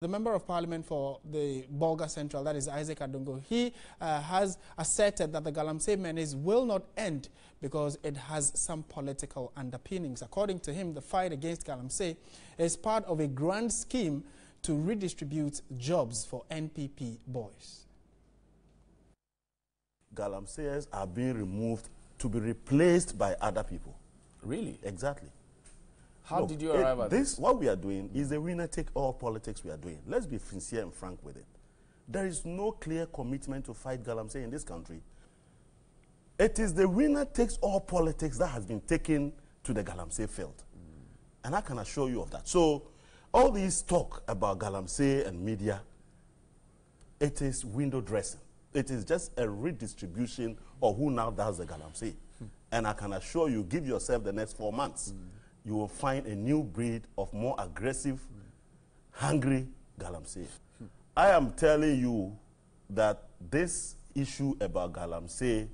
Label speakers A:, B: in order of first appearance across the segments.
A: The Member of Parliament for the Bolga Central, that is Isaac Adongo, he has asserted that the Galamsey menace will not end because it has some political underpinnings. According to him, the fight against Galamsey is part of a grand scheme to redistribute jobs for NPP boys.
B: Galamseyers are being removed to be replaced by other people.
C: Really?
B: Exactly.
C: How did you arrive at this?
B: What we are doing is the winner-take-all politics we are doing. Let's be sincere and frank with it. There is no clear commitment to fight Galamsey in this country. It is the winner-takes-all politics that has been taken to the Galamsey field. And I can assure you of that. So all these talk about Galamsey and media, it is window dressing. It is just a redistribution of who now does the Galamsey. And I can assure you, give yourself the next 4 months. You will find a new breed of more aggressive, hungry Galamsey. I am telling you that this issue about Galamsey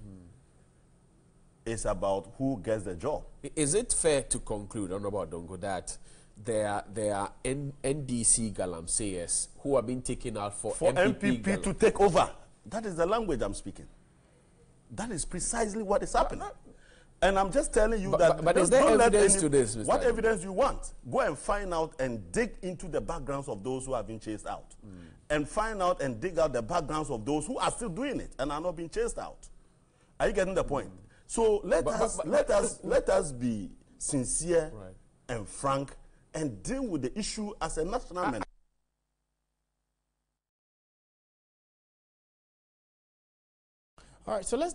B: is about who gets the job.
C: Is it fair to conclude, Honorable Adongo, that there are NDC Galamseyers who are being taken out for
B: MPP to take over? That is the language I'm speaking. That is precisely what is happening. And I'm just telling you
C: but is there evidence to this, Mr.
B: What evidence you want? Go and find out and dig into the backgrounds of those who have been chased out. And find out and dig out the backgrounds of those who are still doing it and are not being chased out. Are you getting the point? So let us be sincere and frank and deal with the issue as a national menace.
A: All right, so let's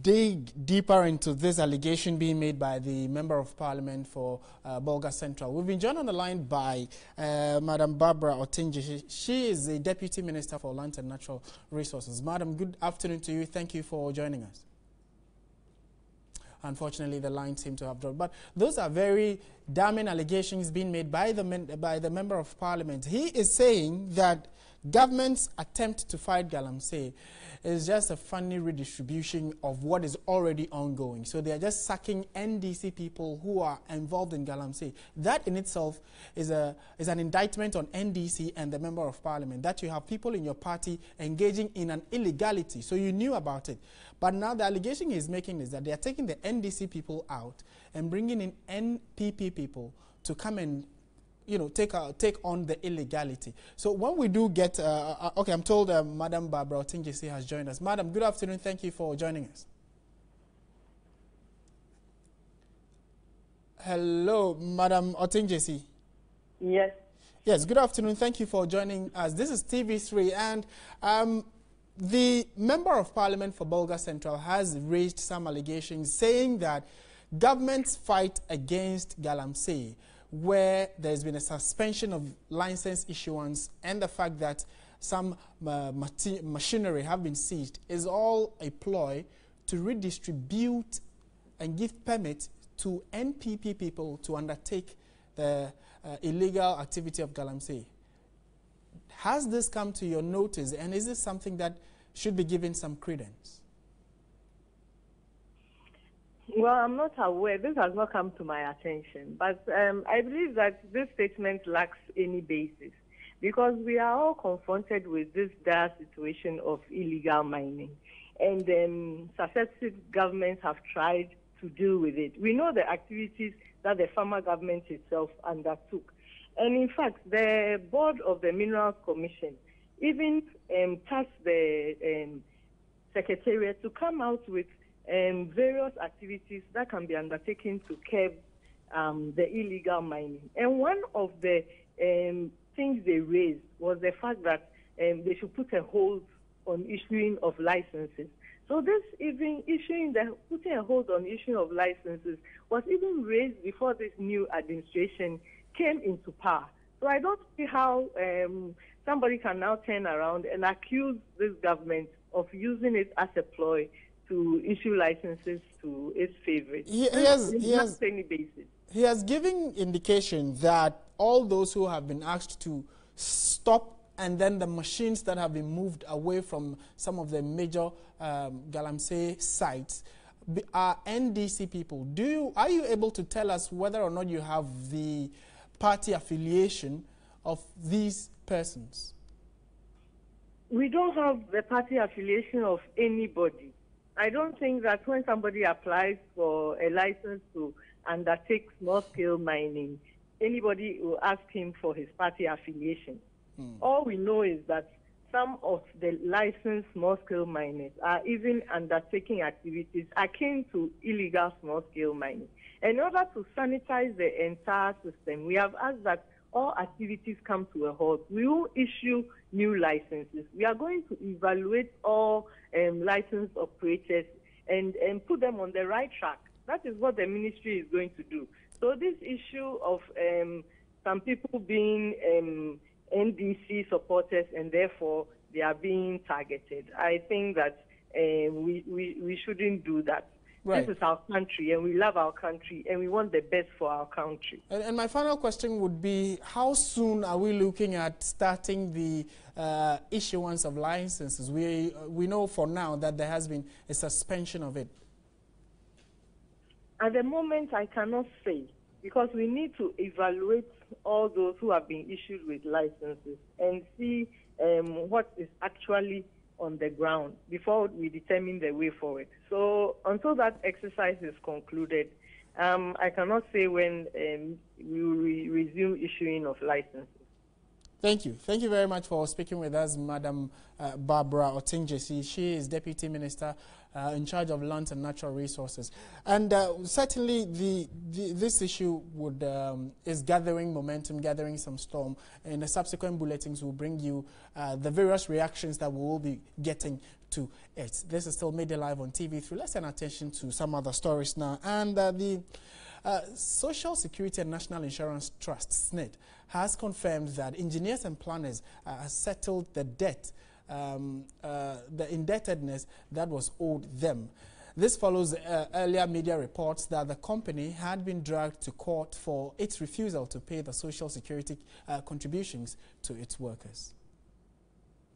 A: dig deeper into this allegation being made by the Member of Parliament for Bolga Central. We've been joined on the line by Madam Barbara Otinje. She is the Deputy Minister for Land and Natural Resources. Madam, good afternoon to you. Thank you for joining us. Unfortunately, the line seemed to have dropped. But those are very damning allegations being made by the Member of Parliament. He is saying that government's attempt to fight Galamsey is just a funny redistribution of what is already ongoing. So they are just sacking NDC people who are involved in Galamsey. That in itself is an indictment on NDC and the Member of Parliament, that you have people in your party engaging in an illegality. So you knew about it. But now the allegation he's making is that they are taking the NDC people out and bringing in NPP people to come and take on the illegality. So when we do get, okay, I'm told Madam Barbara Otinje has joined us. Madam, good afternoon. Thank you for joining us. Hello, Madam Otinje.
D: Yes.
A: Yes, good afternoon. Thank you for joining us. This is TV3, and the Member of Parliament for Bolga Central has raised some allegations saying that government's fight against Galamsey, where there's been a suspension of license issuance and the fact that some machinery have been seized, is all a ploy to redistribute and give permit to NPP people to undertake the illegal activity of Galamsey. Has this come to your notice, and is this something that should be given some credence?
D: Well, I'm not aware. This has not come to my attention. But I believe that this statement lacks any basis because we are all confronted with this dire situation of illegal mining. And successive governments have tried to deal with it. We know the activities that the former government itself undertook. And in fact, the board of the Minerals Commission even tasked the Secretariat to come out with various activities that can be undertaken to curb the illegal mining. And one of the things they raised was the fact that they should put a hold on issuing of licenses. So this even putting a hold on issuing of licenses was even raised before this new administration came into power. So I don't see how somebody can now turn around and accuse this government of using it as a ploy to issue licenses to its favorites.
A: He has given indication that all those who have been asked to stop, and then the machines that have been moved away from some of the major Galamsey sites are NDC people. Are you able to tell us whether or not you have the party affiliation of these persons?
D: We don't have the party affiliation of anybody. I don't think that when somebody applies for a license to undertake small-scale mining, anybody will ask him for his party affiliation. All we know is that some of the licensed small-scale miners are even undertaking activities akin to illegal small-scale mining. In order to sanitize the entire system, we have asked that all activities come to a halt. We will issue new licenses. We are going to evaluate all licensed operators and put them on the right track. That is what the ministry is going to do. So this issue of some people being NDC supporters and therefore they are being targeted, I think that we shouldn't do that. Right. This is our country, and we love our country, and we want the best for our country.
A: And my final question would be, how soon are we looking at starting the issuance of licenses? We know for now that there has been a suspension of it.
D: At the moment, I cannot say, because we need to evaluate all those who have been issued with licenses and see what is actually on the ground before we determine the way forward. So until that exercise is concluded, I cannot say when we will resume issuing of licenses.
A: Thank you. Thank you very much for speaking with us, Madam Barbara Otinjesi. She is Deputy Minister in charge of Lands and Natural Resources. And certainly this issue is gathering momentum, gathering some storm. In the subsequent bulletins, we'll bring you the various reactions that we will be getting to it. This is still Midday Live on TV3. Let's turn attention to some other stories now. And the Social Security and National Insurance Trust, SNIT, has confirmed that engineers and planners have settled the debt, the indebtedness that was owed them. This follows earlier media reports that the company had been dragged to court for its refusal to pay the Social Security contributions to its workers.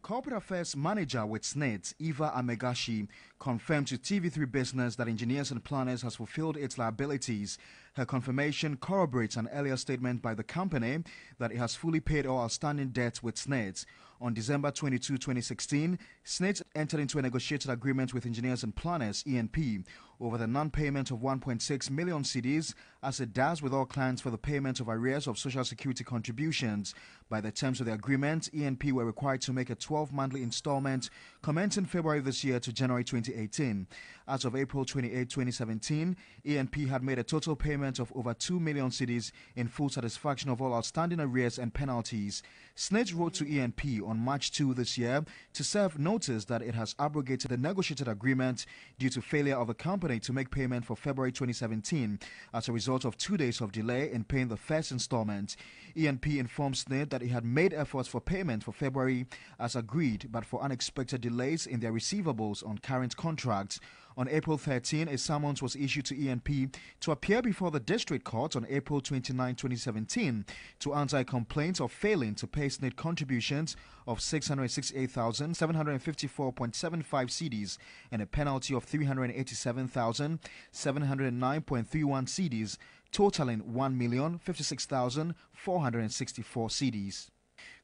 E: Corporate Affairs Manager with SNIT, Eva Amegashi, confirmed to TV3 Business that Engineers and Planners has fulfilled its liabilities. Her confirmation corroborates an earlier statement by the company that it has fully paid all outstanding debts with SNIT. On December 22, 2016, SNIT entered into a negotiated agreement with Engineers and Planners, ENP, over the non-payment of 1.6 million cedis, as it does with all clients for the payment of arrears of Social Security contributions. By the terms of the agreement, ENP were required to make a 12-monthly installment commencing February this year to January 2018. As of April 28, 2017, ENP had made a total payment of over 2 million cedis in full satisfaction of all outstanding arrears and penalties. SNIT wrote to ENP on March 2 this year to serve notice that it has abrogated the negotiated agreement due to failure of the company to make payment for February 2017 as a result of 2 days of delay in paying the first installment. ENP informed SNIT that it had made efforts for payment for February as agreed, but for unexpected delays in their receivables on current contracts. On April 13, a summons was issued to ENP to appear before the district court on April 29, 2017 to answer a complaint of failing to pay SNIT contributions of 668,754.75 cedis and a penalty of 387,709.31 cedis, totaling 1,056,464 cedis.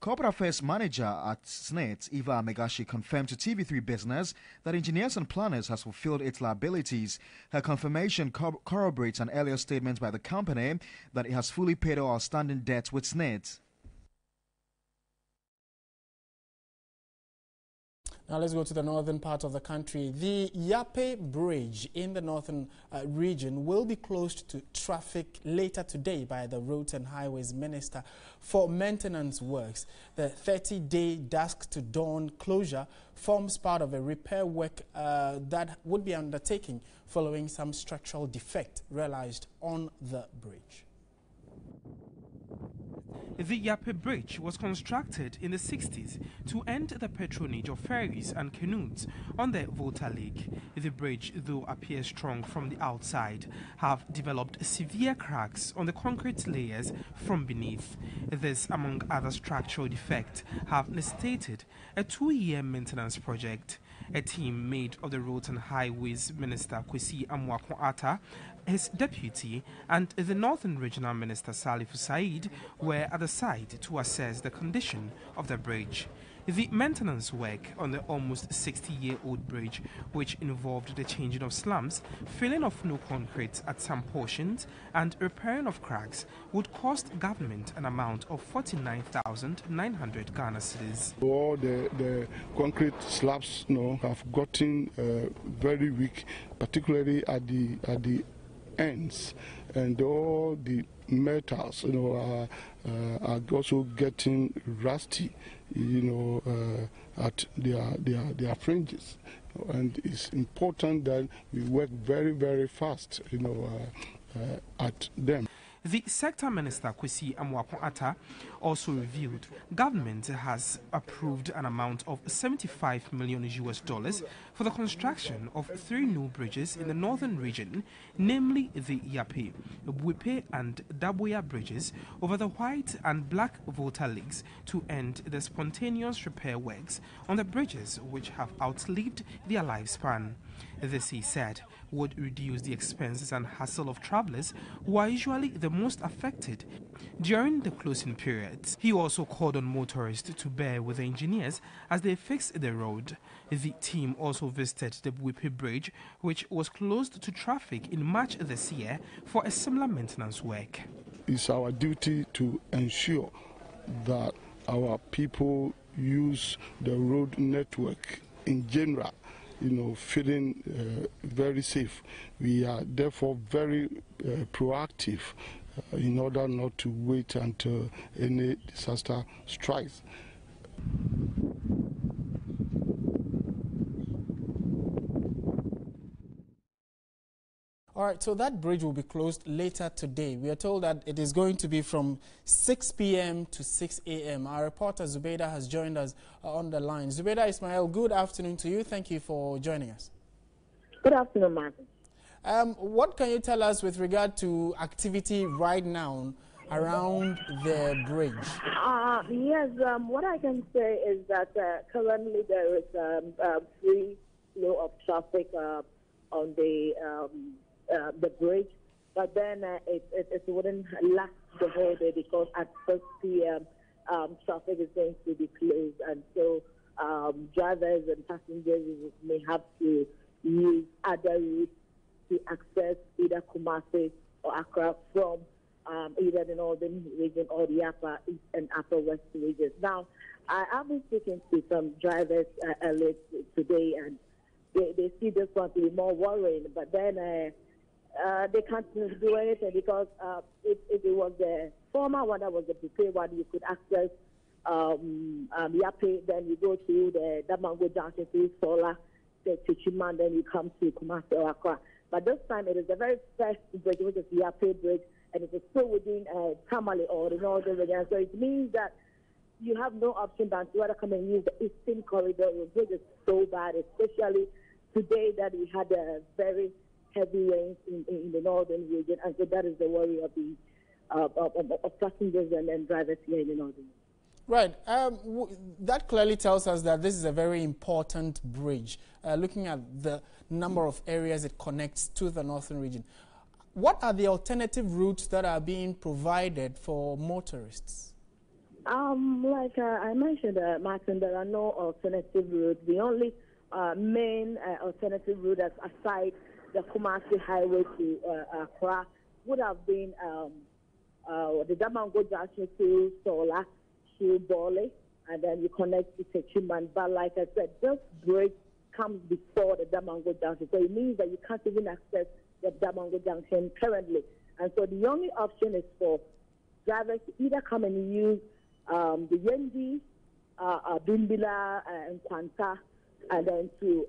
E: Corporate Affairs Manager at SNIT, Eva Amegashi, confirmed to TV3 Business that Engineers and Planners has fulfilled its liabilities. Her confirmation corroborates an earlier statement by the company that it has fully paid all outstanding debts with SNIT.
A: Now let's go to the northern part of the country. The Yape Bridge in the northern region will be closed to traffic later today by the Roads and Highways Minister for maintenance works. The 30-day dusk to dawn closure forms part of a repair work that would be undertaken following some structural defect realized on the bridge.
F: The Yape Bridge was constructed in the 60s to end the patronage of ferries and canoes on the Volta Lake. The bridge, though appears strong from the outside, have developed severe cracks on the concrete layers from beneath. This, among other structural defects, have necessitated a 2-year maintenance project. A team made of the Roads and Highways Minister Kwesi Amoako-Attah, his deputy, and the Northern Regional Minister Salifu Said were at the site to assess the condition of the bridge. The maintenance work on the almost 60-year-old bridge, which involved the changing of slumps, filling of new concrete at some portions, and repairing of cracks, would cost government an amount of 49,900 Ghana cedis.
G: All the concrete slabs have gotten very weak, particularly at the ends, and all the metals are also getting rusty at their fringes, and it's important that we work very, very fast at them.
F: The sector minister Kwesi Amoako-Attah also revealed government has approved an amount of $75 million for the construction of 3 new bridges in the northern region, namely the Yape, Bwipe and Daboya bridges over the White and Black Volta Lakes to end the spontaneous repair works on the bridges which have outlived their lifespan. This, he said, would reduce the expenses and hassle of travelers who are usually the most affected during the closing periods. He also called on motorists to bear with the engineers as they fix the road. The team also visited the Bwipe Bridge, which was closed to traffic in March this year for a similar maintenance work.
G: It's our duty to ensure that our people use the road network in general, feeling very safe. We are therefore very proactive in order not to wait until any disaster strikes.
A: All right, so that bridge will be closed later today. We are told that it is going to be from 6 p.m. to 6 a.m. Our reporter Zubaida has joined us on the line. Zubaida Ismail, good afternoon to you. Thank you for joining us.
H: Good afternoon, Martin.
A: What can you tell us with regard to activity right now around the bridge?
H: Yes, what I can say is that currently there is free flow of traffic on the bridge, but then it wouldn't last the whole day because at 6 p.m. Traffic is going to be closed, and so drivers and passengers may have to use other routes to access either Kumasi or Accra from either the northern region or the upper east and upper west regions. Now, I've been speaking to some drivers earlier today, and they see this one to be more worrying, but then they can't do anything because if it was the former one that was the prepared one, you could access Yape, then you go to the Damango Junction to Sola, to Chiman, then you come to Kumasi or Accra. But this time it is the very first bridge, which is the Yape bridge, and it is still within Tamale or the northern region. So it means that you have no option than to either come and use the eastern corridor. The bridge is so bad, especially today that we had a very heavy rains in the northern region, and so that is the worry of the of passengers and drivers here in the northern region.
A: Right. That clearly tells us that this is a very important bridge, looking at the number of areas it connects to the northern region. What are the alternative routes that are being provided for motorists?
H: Like I mentioned, Martin, there are no alternative routes. The only main alternative route that's aside the Kumasi Highway to Accra would have been the Damango Junction to Sola, to Bole, and then you connect to Techiman. But like I said, this bridge comes before the Damango Junction, so it means that you can't even access the Damango Junction currently. And so the only option is for drivers to either come and use the Yendi, Bimbila, and Kwanta, and then to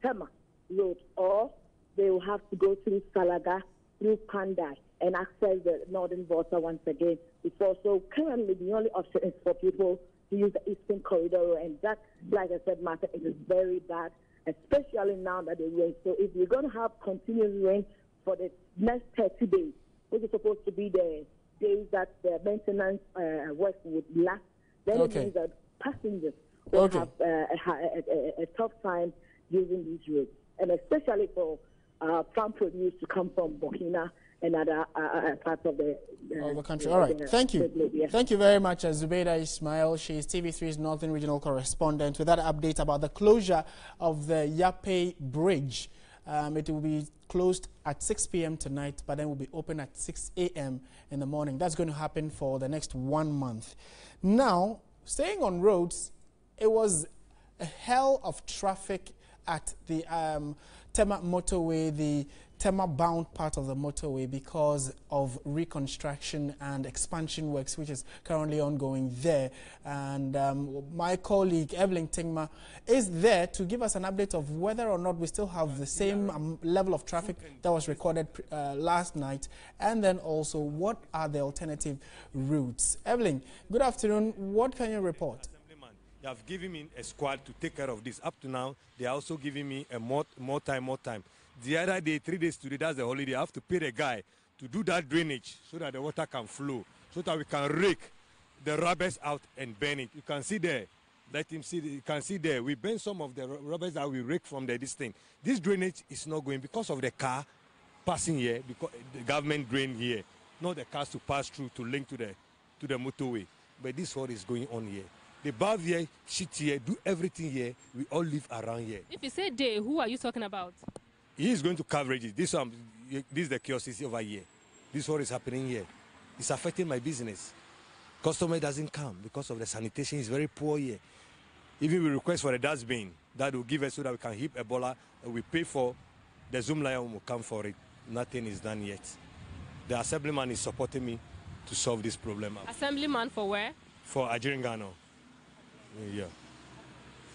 H: Tema Road, or they will have to go through Salaga, through Pandai, and access the northern border once again before. So currently the only option is for people to use the eastern corridor, and that, like I said, Martha, it is very bad, especially now that the rain. So if you're going to have continuous rain for the next 30 days, which is supposed to be the days that the maintenance work would last, then it means that passengers will have a tough time using these roads, and especially for farm produce to come from Burkina and other parts of the
A: country. All right, thank you. Thank you very much, Zubeida Ismail. She is TV3's Northern Regional Correspondent with that update about the closure of the Yape Bridge. It will be closed at 6 p.m. tonight, but then will be open at 6 a.m. in the morning. That's going to happen for the next 1 month. Now, staying on roads, it was a hell of traffic at the Tema motorway, the Tema-bound part of the motorway, because of reconstruction and expansion works which is currently ongoing there. And my colleague Evelyn Tingma is there to give us an update of whether or not we still have the same level of traffic that was recorded last night, and then also what are the alternative routes. Evelyn, good afternoon. What can you report?
I: They have given me a squad to take care of this. Up to now, they are also giving me a more time. The other day, 3 days today, that's the holiday. I have to pay the guy to do that drainage so that the water can flow, so that we can rake the rubbish out and burn it. You can see there. Let him see. You can see there. We burn some of the rubbish that we rake from this thing. This drainage is not going because of the car passing here, because the government drain here, not the cars to pass through to link to the motorway. But this is what is going on here. They bathe here, shit here, do everything here. We all live around here.
J: If you say they, who are you talking about?
I: He is going to coverage it. This is the kiosk over here. This is what is happening here. It's affecting my business. Customer doesn't come because of the sanitation is very poor here. Even we request for a dustbin that will give us so that we can heap Ebola. We pay for the Zoom lion will come for it. Nothing is done yet. The assemblyman is supporting me to solve this problem.
J: Assemblyman for where?
I: For Ajiringano. Yeah.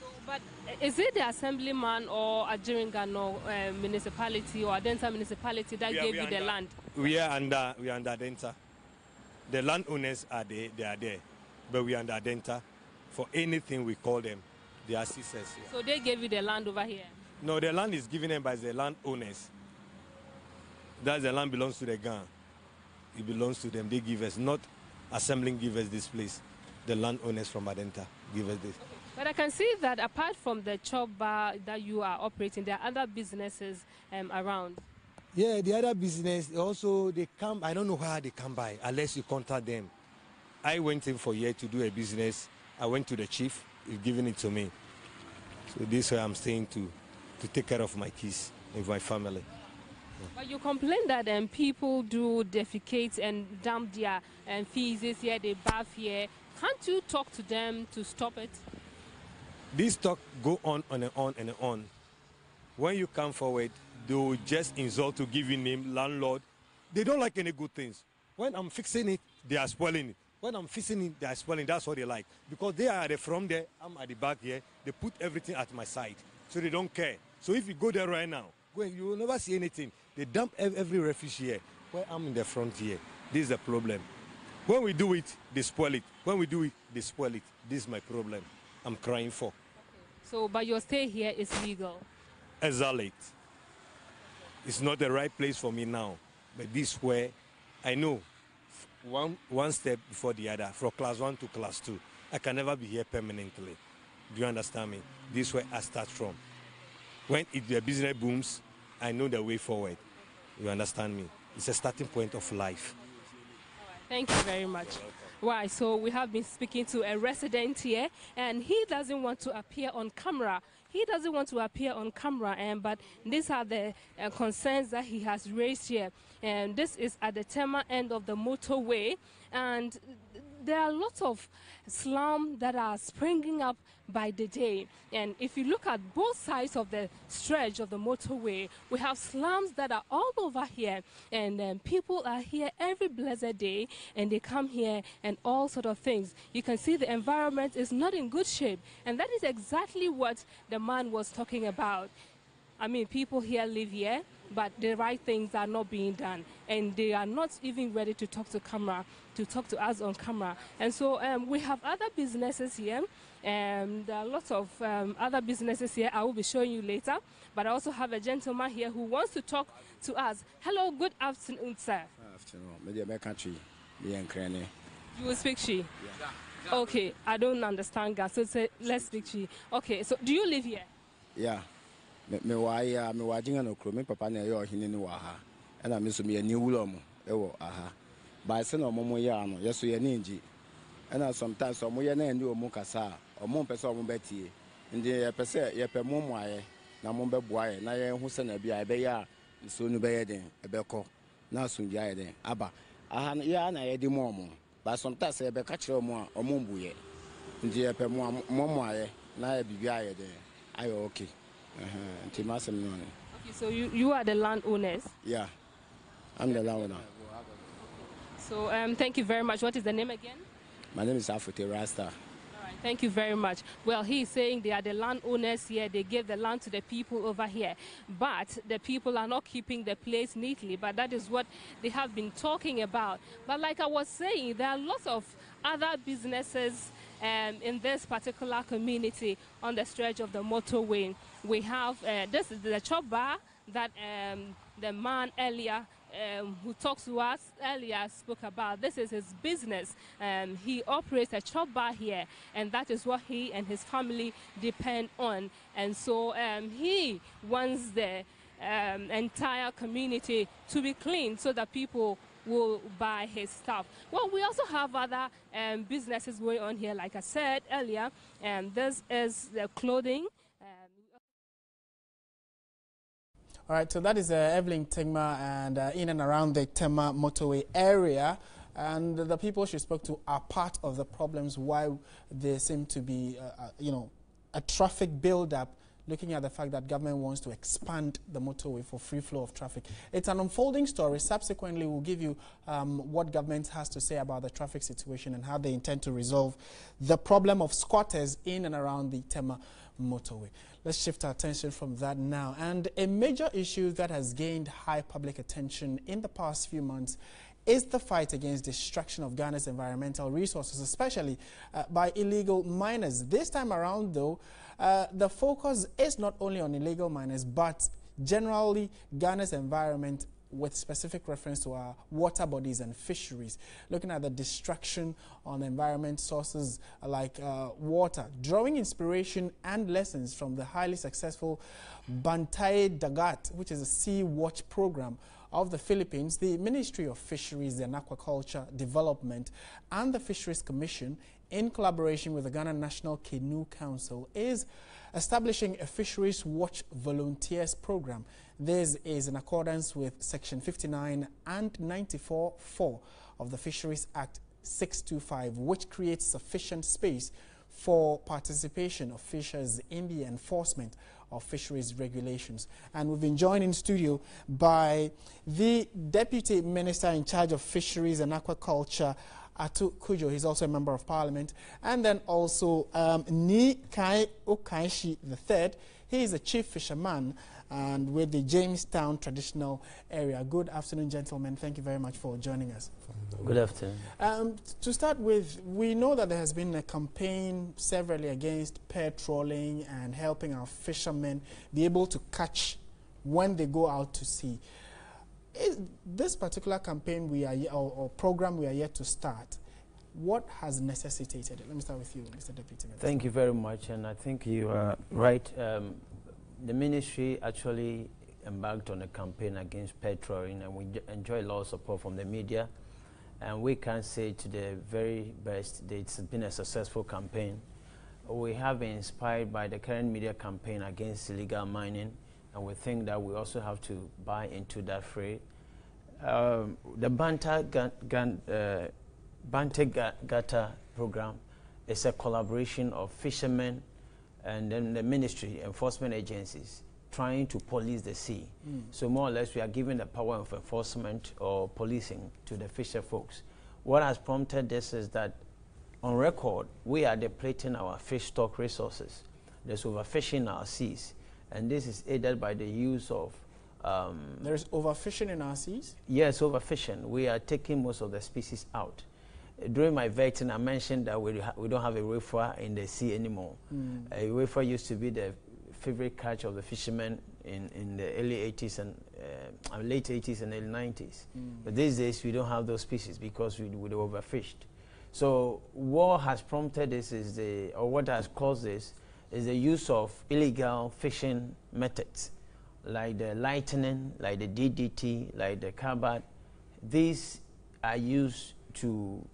J: So, but is it the assemblyman or Ajiringano municipality or Adenta municipality that gave you the land?
I: We are under Adenta. The landowners are there, they are there, but we are under Adenta. For anything we call them, they assist us. Yeah.
J: So they gave you the land over here?
I: No, the land is given them by the landowners. That the land belongs to the gang. It belongs to them. They give us, not assembling give us this place. The landowners from Adenta give us this.
J: Okay. But I can see that apart from the chop bar that you are operating, there are other businesses around.
I: Yeah, the other business, also they come, I don't know how they come by, unless you contact them. I went in for a year to do a business. I went to the chief, he's giving it to me. So this is where I'm staying to take care of my kids and my family.
J: But you complain that people do defecate and dump their feces here, they bath here. Can't you talk to them to stop it?
I: This talk go on and on and on. When you come forward, they will just insult to give you name, landlord. They don't like any good things. When I'm fixing it, they are spoiling it. When I'm fixing it, they are spoiling. That's what they like. Because they are at the front there, I'm at the back here. They put everything at my side. So they don't care. So if you go there right now, you will never see anything. They dump every rubbish here. Where I'm in the front here. This is the problem. When we do it, they spoil it. When we do it, they spoil it. This is my problem. I'm crying for.
J: Okay. So, but your stay here is legal?
I: Exactly. It's not the right place for me now. But this is where I know one step before the other, from class 1 to class 2. I can never be here permanently. Do you understand me? This is where I start from. When the business booms, I know the way forward. You understand me? It's a starting point of life.
J: Thank you very much. Right, so we have been speaking to a resident here, and he doesn't want to appear on camera. But these are the concerns that he has raised here. And this is at the Tema end of the motorway, and there are lots of slums that are springing up by the day. And if you look at both sides of the stretch of the motorway, we have slums that are all over here, and people are here every blessed day, and they come here and all sort of things. You can see the environment is not in good shape, and that is exactly what the man was talking about. I mean, people here live here, but the right things are not being done, and they are not even ready to talk to us on camera. And so we have other businesses here, and there are lots of other businesses here I will be showing you later. But I also have a gentleman here who wants to talk to us. Hello, good afternoon, sir.
K: Good afternoon.
J: You will speak Shi?
K: Yeah.
J: Okay, I don't understand Ghana, so let's speak Shi. Okay, so do you live here?
K: Yeah. me waya me wajinga no kro me papa na yo hini ni wa ha na me so me ani wulo mo ewo aha ba se na omo ya no yeso ye ni nji na sometimes omo ye na ndi omo kasa omo pese omo betie ndi ye pese ye pe mo aye na mo be boaye na ye hu se na bia be ya so nu be ye den e be ko na so nja ye den aba aha ya na ye di mo mo ba sometimes ye be ka kire omo a omo mbuye ndi ye pe mo aye na ye bibia ye den ayo okay.
J: Okay, so you are the landowners?
K: Yeah, I'm the landowner.
J: So thank you very much. What is the name again?
K: My name is Asiedu-Dartey.
J: All right, thank you very much. Well, he's saying they are the landowners here. They gave the land to the people over here. But the people are not keeping the place neatly. But that is what they have been talking about. But like I was saying, there are lots of other businesses in this particular community on the stretch of the motorway. We have this is the chop bar that the man earlier who talked to us earlier spoke about. This is his business. He operates a chop bar here, and that is what he and his family depend on. And so he wants the entire community to be clean so that people will buy his stuff. Well, we also have other businesses going on here, like I said earlier, and this is the clothing.
A: All right, so that is Evelyn Tegma, and in and around the Tema motorway area. And the people she spoke to are part of the problems why there seem to be, a traffic build-up, looking at the fact that government wants to expand the motorway for free flow of traffic. It's an unfolding story. Subsequently, we'll give you what government has to say about the traffic situation and how they intend to resolve the problem of squatters in and around the Tema motorway. Let's shift our attention from that now. And a major issue that has gained high public attention in the past few months is the fight against destruction of Ghana's environmental resources, especially by illegal miners. This time around, though, the focus is not only on illegal miners, but generally Ghana's environment, with specific reference to our water bodies and fisheries, looking at the destruction on environment sources like water, drawing inspiration and lessons from the highly successful Bantai Dagat, which is a sea watch program of the Philippines. The Ministry of Fisheries and Aquaculture Development and the Fisheries Commission, in collaboration with the Ghana National Canoe Council, is establishing a Fisheries Watch Volunteers Program. This is in accordance with Section 59 and 94(4) of the Fisheries Act 625, which creates sufficient space for participation of fishers in the enforcement of fisheries regulations. And we've been joined in studio by the Deputy Minister in charge of Fisheries and Aquaculture, Atu Kujo. He's also a member of Parliament. And then also Ni Kai Okaishi III. He is a chief fisherman and with the Jamestown traditional area. Good afternoon, gentlemen. Thank you very much for joining us.
L: Good afternoon.
A: To start with, we know that there has been a campaign severally against pair trawling and helping our fishermen be able to catch when they go out to sea. Is this particular campaign or program we are yet to start, what has necessitated it? Let me start with you, Mr. Deputy Minister.
L: Thank you very much, and I think you are right. The ministry actually embarked on a campaign against pair trawling, and we enjoy a lot of support from the media. And we can say to the very best that it's been a successful campaign. We have been inspired by the current media campaign against illegal mining, and we think that we also have to buy into that fray. The Bantai Gata program is a collaboration of fishermen and then the ministry, enforcement agencies, trying to police the sea. So more or less we are giving the power of enforcement or policing to the fisher folks. What has prompted this is that on record we are depleting our fish stock resources. There's overfishing in our seas, and this is aided by the use of
A: there is overfishing in our seas? Yes,
L: overfishing. We are taking most of the species out. During my vetting, I mentioned that we don't have a reefer in the sea anymore. A reefer used to be the favorite catch of the fishermen in the early 80s and late 80s and early 90s. But these days, we don't have those species because we overfished. So what has prompted this is or what has caused this is the use of illegal fishing methods, like the lightning, like the DDT, like the carbide. These are used to,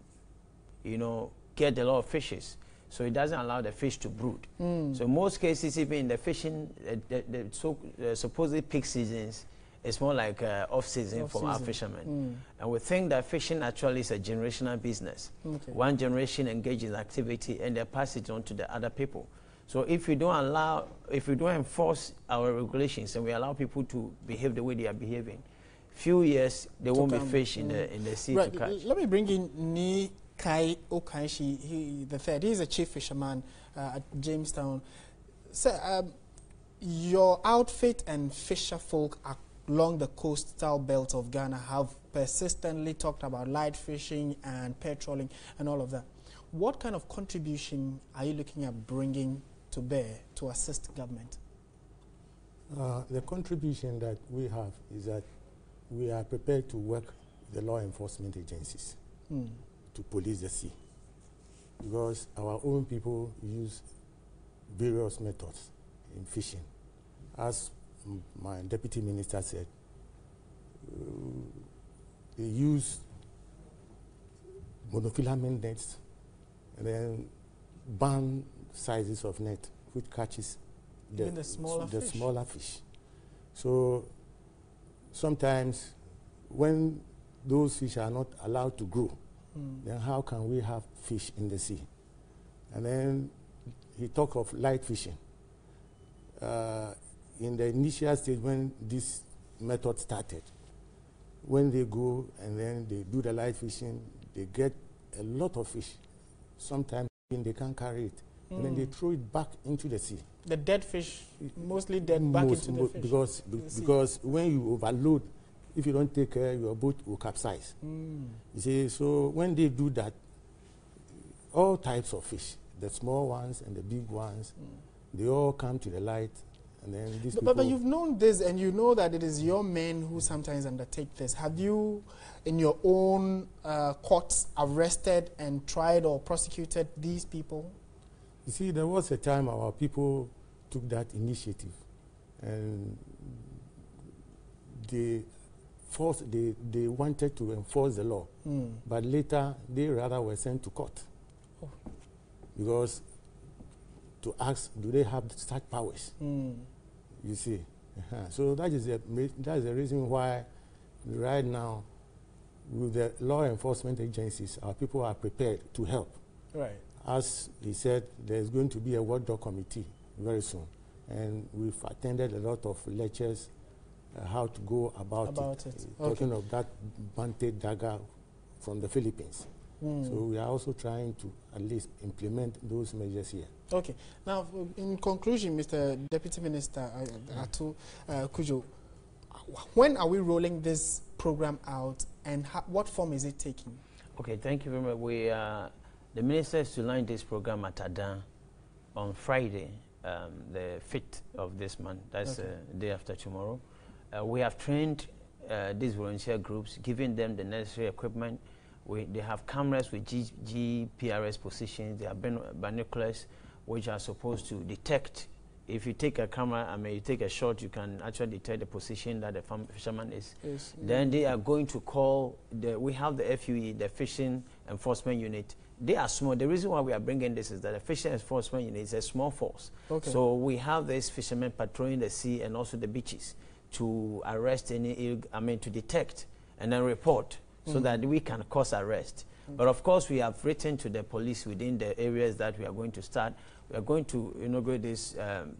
L: get a lot of fishes. So it doesn't allow the fish to brood. So in most cases, even in the fishing, the supposedly peak seasons, it's more like off-season for our fishermen. And we think that fishing actually is a generational business. One generation engages in activity and they pass it on to the other people. So if we don't enforce our regulations and we allow people to behave the way they are behaving, few years they won't be fish in the sea to catch.
A: Let me bring in Ni Kai Okanshi, the third. He's a chief fisherman at Jamestown. So, your outfit and fisher folk along the coastal belt of Ghana have persistently talked about light fishing and patrolling and all of that. What kind of contribution are you looking at bringing to bear to assist government?
M: The contribution that we have is that we are prepared to work with the law enforcement agencies to police the sea, because our own people use various methods in fishing. As my deputy minister said, they use monofilament nets and then band sizes of net which catches the smaller fish. So sometimes when those fish are not allowed to grow, then how can we have fish in the sea? And then he talked of light fishing. In the initial stage when this method started, when they go and then they do the light fishing, they get a lot of fish. Sometimes they can't carry it. And then they throw it back into the sea.
A: The dead fish, mostly dead, back into the fish.
M: Because when you overload, if you don't take care, your boat will capsize. You see, so when they do that, all types of fish, the small ones and the big ones, they all come to the light. And then these
A: but you've known this, and you know that it is your men who sometimes undertake this. Have you, in your own courts, arrested and tried or prosecuted these people?
M: You see, there was a time our people took that initiative, and they wanted to enforce the law, but later they rather were sent to court because to ask, do they have such powers? You see, so that is the reason why right now with the law enforcement agencies, our people are prepared to help.
A: Right.
M: As he said, there's going to be a watchdog committee very soon, and we've attended a lot of lectures how to go about it. Talking of that banted dagger from the Philippines. So we are also trying to at least implement those measures here.
A: Okay. Now, in conclusion, Mr. Deputy Minister Atu Kujo, when are we rolling this program out, and what form is it taking? Okay,
L: thank you very much. We the minister is to launch this program at Adan on Friday, the 5th of this month. That's the day after tomorrow. We have trained these volunteer groups, giving them the necessary equipment. They have cameras with GPRS positions. They have binoculars, which are supposed to detect. If you take a camera, you take a shot, you can actually detect the position that the fisherman is. Yes. Then they are going to call, we have the FUE, the Fishing Enforcement Unit. They are small. The reason why we are bringing this is that the Fishing Enforcement Unit is a small force. Okay. So we have these fishermen patrolling the sea and also the beaches to arrest to detect and then report so that we can cause arrest. But of course, we have written to the police within the areas that we are going to start. We are going to inaugurate these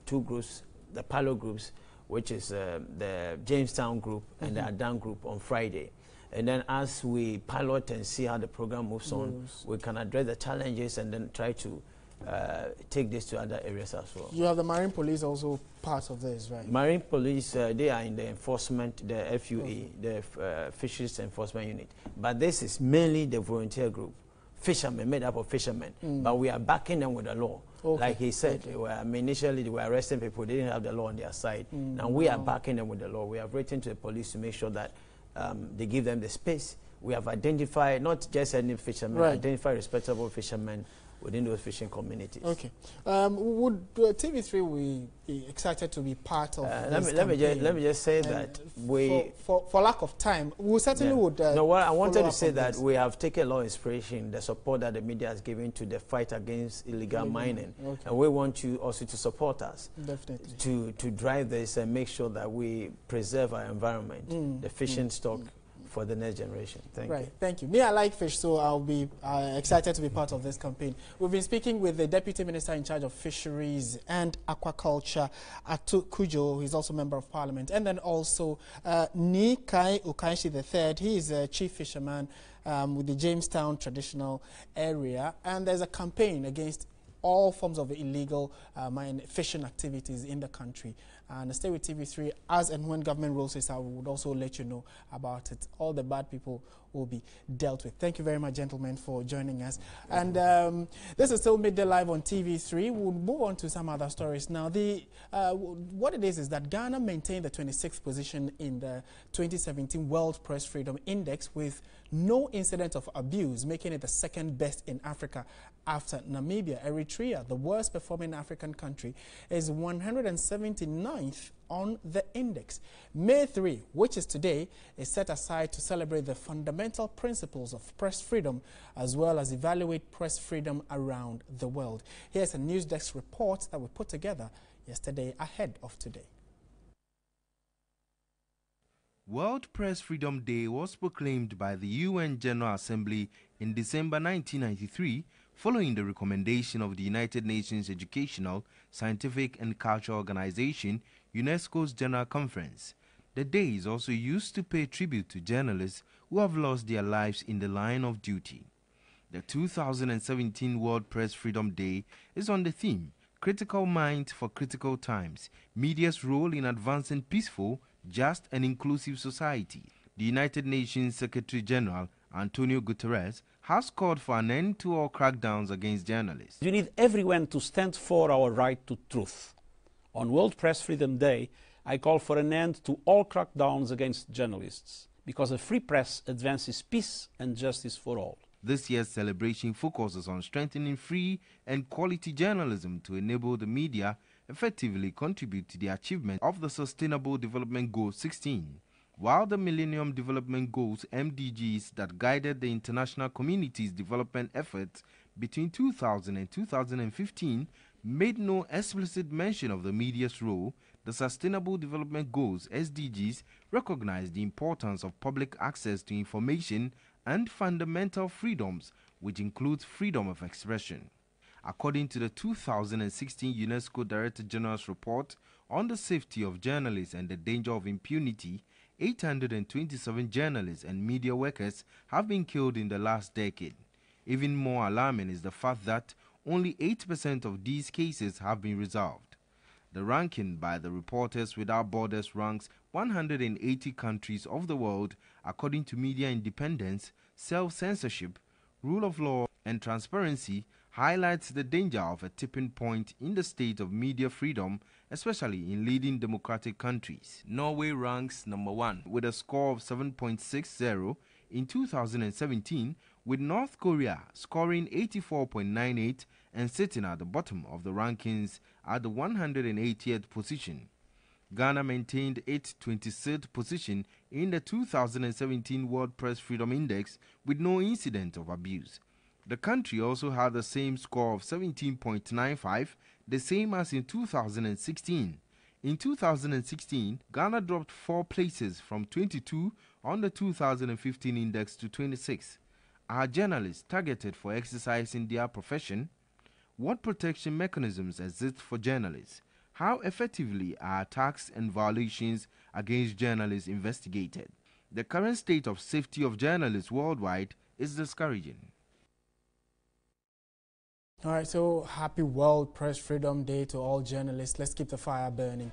L: 2 groups, the pilot groups, which is the Jamestown group and the Adan group on Friday. And then as we pilot and see how the program moves on, we can address the challenges and then try to take this to other areas as well. You have the Marine Police also part of this, right? Marine Police, they are in the enforcement, the FUE, the Fisheries Enforcement Unit. But this is mainly the volunteer group, fishermen, made up of fishermen. But we are backing them with the law. Like he said, initially they were arresting people, they didn't have the law on their side. Now we are backing them with the law. We have written to the police to make sure that they give them the space. We have identified not just any fishermen, identified respectable fishermen. within those fishing communities.
A: Okay. Would TV3 be excited to be part of this campaign?
L: Let me just say that we...
A: For lack of time, we certainly would...
L: no, what I wanted to say that we have taken a lot of inspiration, the support that the media has given to the fight against illegal mining. Okay. And we want you also to support us. Definitely. To drive this and make sure that we preserve our environment, the fishing stock, for the next generation. Thank you.
A: Thank you. Me, I like fish, so I'll be excited to be part of this campaign. We've been speaking with the Deputy Minister in charge of Fisheries and Aquaculture, Atu Kujo, who is also Member of Parliament, and then also Nikai Ukaishi III. He is a chief fisherman with the Jamestown traditional area, and there's a campaign against all forms of illegal fishing activities in the country. And stay with TV3 as and when government rules this out, we would also let you know about it. All the bad people will be dealt with. Thank you very much, gentlemen, for joining us. And this is still Midday Live on TV3. We'll move on to some other stories now. What it is that Ghana maintained the 26th position in the 2017 World Press Freedom Index with no incident of abuse, making it the second best in Africa after Namibia. Eritrea, the worst performing African country, is 179th on the index. May 3, which is today, is set aside to celebrate the fundamental principles of press freedom as well as evaluate press freedom around the world. Here's a news desk report that we put together yesterday ahead of today.
N: World Press Freedom Day was proclaimed by the UN General Assembly in December 1993 following the recommendation of the United Nations Educational, Scientific and Cultural Organization, UNESCO's General Conference. The day is also used to pay tribute to journalists who have lost their lives in the line of duty. The 2017 World Press Freedom Day is on the theme, Critical Minds for Critical Times, Media's Role in Advancing Peaceful, Just and Inclusive Society. The United Nations Secretary General, Antonio Guterres, has called for an end to all crackdowns against journalists.
O: We need everyone to stand for our right to truth. On World Press Freedom Day, I call for an end to all crackdowns against journalists, because a free press advances peace and justice for all.
N: This year's celebration focuses on strengthening free and quality journalism to enable the media effectively contribute to the achievement of the Sustainable Development Goal 16. While the Millennium Development Goals (MDGs) that guided the international community's development efforts between 2000 and 2015 made no explicit mention of the media's role, the Sustainable Development Goals (SDGs) recognize the importance of public access to information and fundamental freedoms, which includes freedom of expression. According to the 2016 UNESCO Director General's report on the safety of journalists and the danger of impunity, 827 journalists and media workers have been killed in the last decade. Even more alarming is the fact that only 8% of these cases have been resolved. The ranking by the Reporters Without Borders ranks 180 countries of the world according to media independence, self-censorship, rule of law, and transparency, highlights the danger of a tipping point in the state of media freedom, especially in leading democratic countries. Norway ranks number 1 with a score of 7.60 in 2017, with North Korea scoring 84.98 and sitting at the bottom of the rankings at the 180th position. Ghana maintained its 26th position in the 2017 World Press Freedom Index with no incident of abuse. The country also had the same score of 17.95, the same as in 2016. In 2016, Ghana dropped 4 places from 22 on the 2015 index to 26. Are journalists targeted for exercising their profession? What protection mechanisms exist for journalists? How effectively are attacks and violations against journalists investigated? The current state of safety of journalists worldwide is discouraging.
A: All right, so happy World Press Freedom Day to all journalists. Let's keep the fire burning.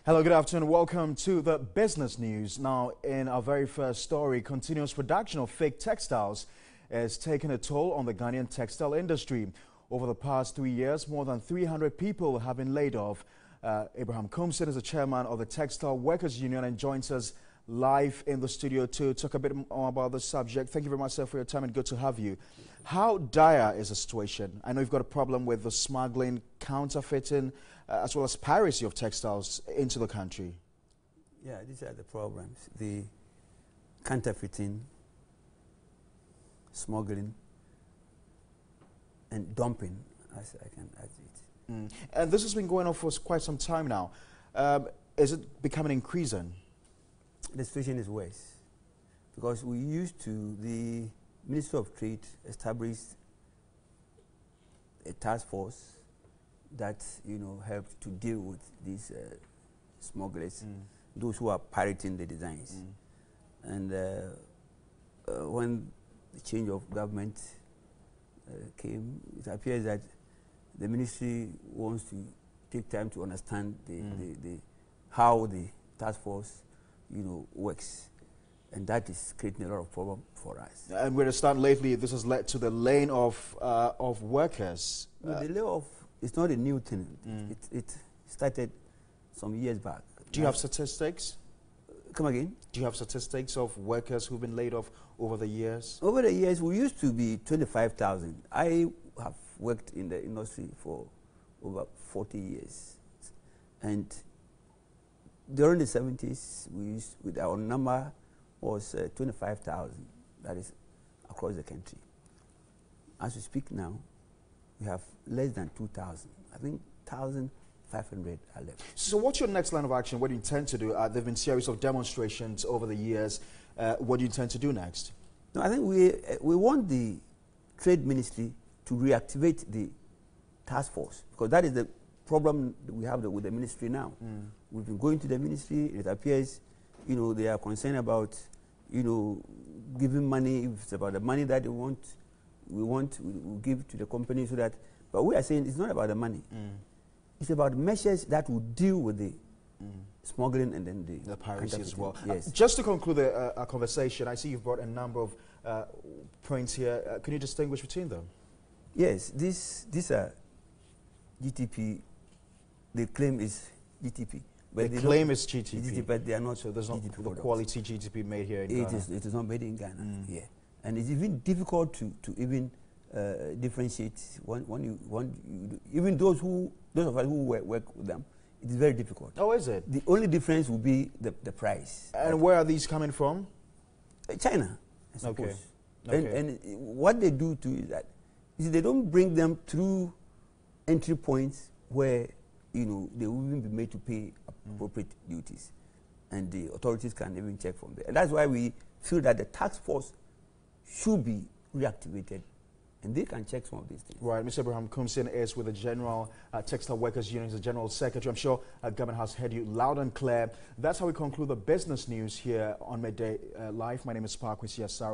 E: Hello, good afternoon. Welcome to the business news. Now, in our very first story, continuous production of fake textiles is taking a toll on the Ghanaian textile industry. Over the past 3 years, more than 300 people have been laid off. Abraham Comson is the chairman of the Textile Workers Union and joins us live in the studio to talk a bit more about the subject. Thank you very much, sir, for your time and good to have you. How dire is the situation? I know you've got a problem with the smuggling, counterfeiting, as well as piracy of textiles into the country.
P: Yeah, these are the problems. The counterfeiting, smuggling, and dumping, as I can add it.
E: And this has been going on for quite some time now. Is it becoming increasing?
P: The situation is worse because we used to, the Ministry of Trade established a task force that, helped to deal with these smugglers, those who are pirating the designs. And when the change of government came, it appears that the ministry wants to take time to understand how the task force works, and that is creating a lot of problem for us.
E: And we understand lately this has led to the laying of workers.
P: The layoff is not a new thing. It started some years back.
E: Do you have statistics?
P: Come again?
E: Do you have statistics of workers who've been laid off over the years?
P: Over the years, we used to be 25,000. I have worked in the industry for over 40 years, and during the 70s, our number was 25,000. That is across the country. As we speak now, we have less than 2,000. I think 1,500 are left.
E: So what's your next line of action? What do you intend to do? There have been a series of demonstrations over the years. What do you intend to do next?
P: No, I think we want the Trade Ministry to reactivate the task force, because that is the problem that we have with the ministry now. We've been going to the ministry. It appears, they are concerned about, giving money. If it's about the money that they want, we'll give to the company so that. But we are saying it's not about the money. It's about measures that will deal with the smuggling and then the
E: piracy as well.
P: Yes.
E: Just to conclude our conversation, I see you've brought a number of points here. Can you distinguish between them?
P: Yes, these are GTP. The claim is GTP.
E: But the claim is GTP.
P: But they are not.
E: So there's not
P: GTP
E: the quality GTP made here in Ghana.
P: It is not made in Ghana. Yeah, and it's even difficult to even differentiate even those of us who work with them. It is very difficult.
E: Oh, is it?
P: The only difference will be the price.
E: And where are these coming from?
P: China, I suppose.
E: Okay.
P: And what they do too is that they don't bring them through entry points where they will even be made to pay appropriate duties, and the authorities can even check from there. And that's why we feel that the task force should be reactivated, and they can check some of these things.
E: Right, Mr. Abraham Comson is with the General Textile Workers Union, the General Secretary. I'm sure government has heard you loud and clear. That's how we conclude the business news here on Midday Live. My name is Parkwisi Asari.